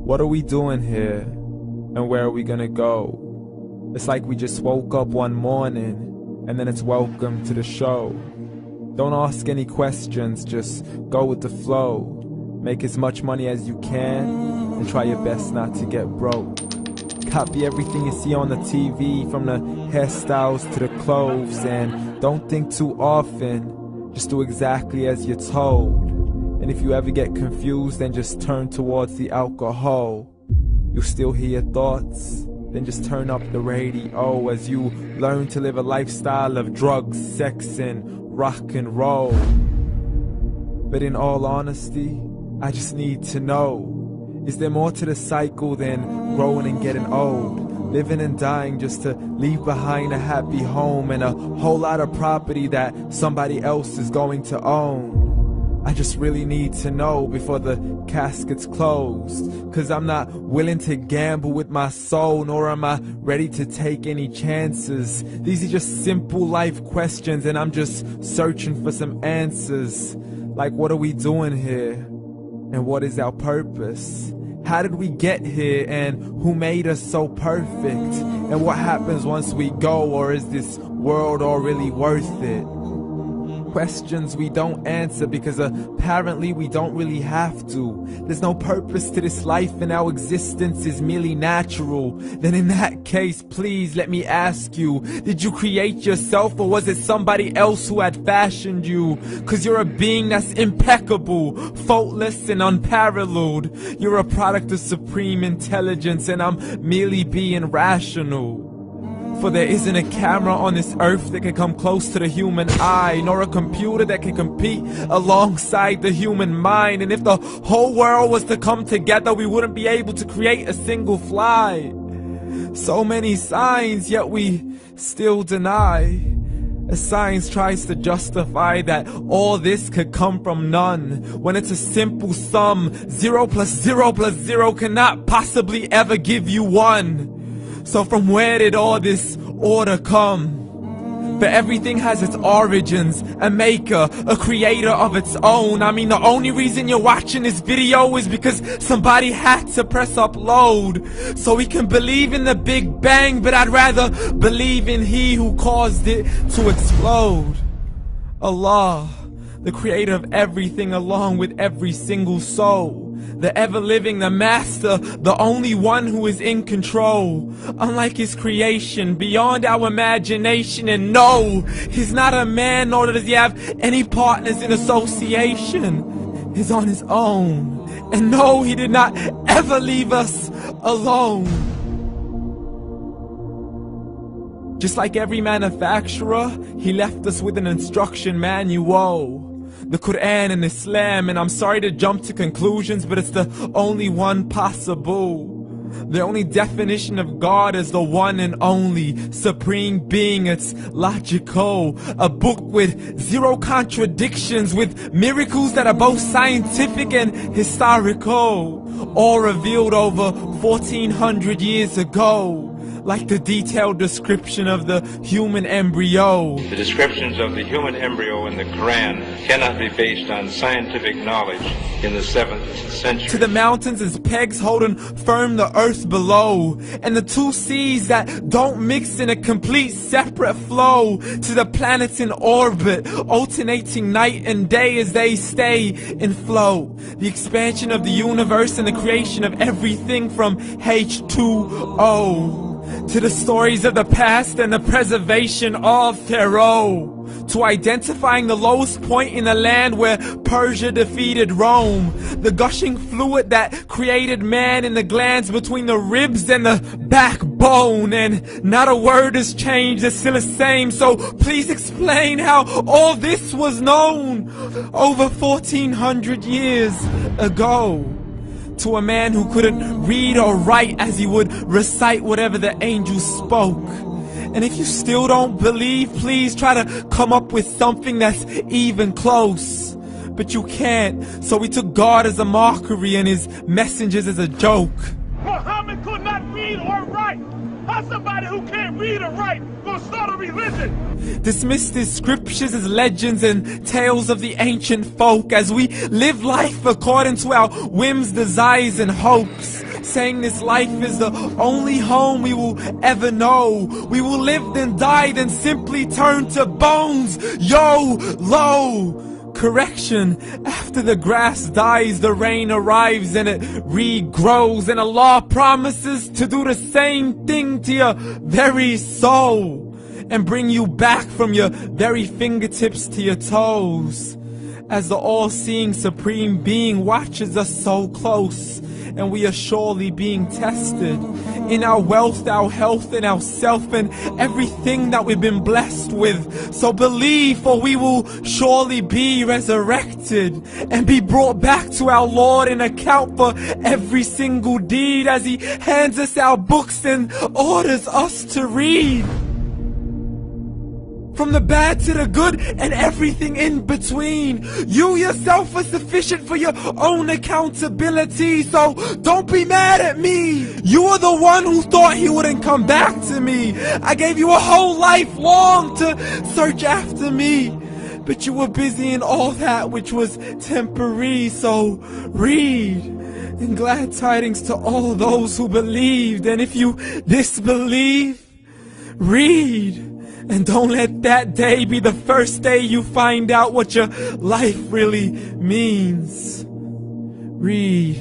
What are we doing here? And where are we gonna go? It's like we just woke up one morning and then it's welcome to the show. Don't ask any questions, just go with the flow. Make as much money as you can and try your best not to get broke. Copy everything you see on the TV, from the hairstyles to the clothes, and don't think too often, just do exactly as you're told. And if you ever get confused, then just turn towards the alcohol. You'll still hear your thoughts, then just turn up the radio as you learn to live a lifestyle of drugs, sex, and rock and roll. But in all honesty, I just need to know, is there more to the cycle than growing and getting old? Living and dying just to leave behind a happy home and a whole lot of property that somebody else is going to own. I just really need to know before the casket's closed, 'cause I'm not willing to gamble with my soul, nor am I ready to take any chances. These are just simple life questions and I'm just searching for some answers. Like, what are we doing here? And what is our purpose? How did we get here, and who made us so perfect? And what happens once we go, or is this world all really worth it? Questions we don't answer because apparently we don't really have to. There's no purpose to this life and our existence is merely natural. Then in that case, please let me ask you, did you create yourself, or was it somebody else who had fashioned you? 'Cause you're a being that's impeccable, faultless and unparalleled. You're a product of supreme intelligence and I'm merely being rational. For there isn't a camera on this earth that can come close to the human eye, nor a computer that can compete alongside the human mind. And if the whole world was to come together, we wouldn't be able to create a single fly. So many signs, yet we still deny. As science tries to justify that all this could come from none, when it's a simple sum. 0 plus 0 plus 0 cannot possibly ever give you 1. So from where did all this order come? For everything has its origins, a maker, a creator of its own. I mean, the only reason you're watching this video is because somebody had to press upload. So we can believe in the Big Bang, but I'd rather believe in He who caused it to explode. Allah, the creator of everything along with every single soul. The ever-living, the master, the only one who is in control. Unlike his creation, beyond our imagination. And no, he's not a man, nor does he have any partners in association. He's on his own. And no, he did not ever leave us alone. Just like every manufacturer, he left us with an instruction manual. The Quran and Islam, and I'm sorry to jump to conclusions, but it's the only one possible. The only definition of God is the one and only supreme being. It's logical, a book with 0 contradictions, with miracles that are both scientific and historical, all revealed over 1400 years ago. Like the detailed description of the human embryo. The descriptions of the human embryo in the Quran cannot be based on scientific knowledge in the 7th century. To the mountains as pegs holding firm the earth below, and the 2 seas that don't mix in a complete separate flow. To the planets in orbit, alternating night and day as they stay in flow. The expansion of the universe and the creation of everything from H2O. To the stories of the past and the preservation of Pharaoh. To identifying the lowest point in the land where Persia defeated Rome. The gushing fluid that created man in the glands between the ribs and the backbone. And not a word has changed, it's still the same. So please explain how all this was known over 1400 years ago. To a man who couldn't read or write, as he would recite whatever the angels spoke. And if you still don't believe, please try to come up with something that's even close. But you can't, so we took God as a mockery and his messengers as a joke. Muhammad could not read or write. How somebody who can't read or write gonna start a religion? Dismissed his scriptures as legends and tales of the ancient folk, as we live life according to our whims, desires and hopes. saying this life is the only home we will ever know. We will live then die then simply turn to bones. YOLO! Correction, after the grass dies, the rain arrives and it regrows, and Allah promises to do the same thing to your very soul and bring you back from your very fingertips to your toes, as the all-seeing supreme being watches us so close, and we are surely being tested in our wealth, our health, and our self, and everything that we've been blessed with. So believe, for we will surely be resurrected and be brought back to our Lord and account for every single deed, as He hands us our books and orders us to read. From the bad to the good and everything in between. You yourself are sufficient for your own accountability, so don't be mad at me. You are the one who thought He wouldn't come back to me. I gave you a whole life long to search after me, but you were busy in all that which was temporary, so read. And glad tidings to all those who believed, and if you disbelieve, read. And don't let that day be the first day you find out what your life really means. Read.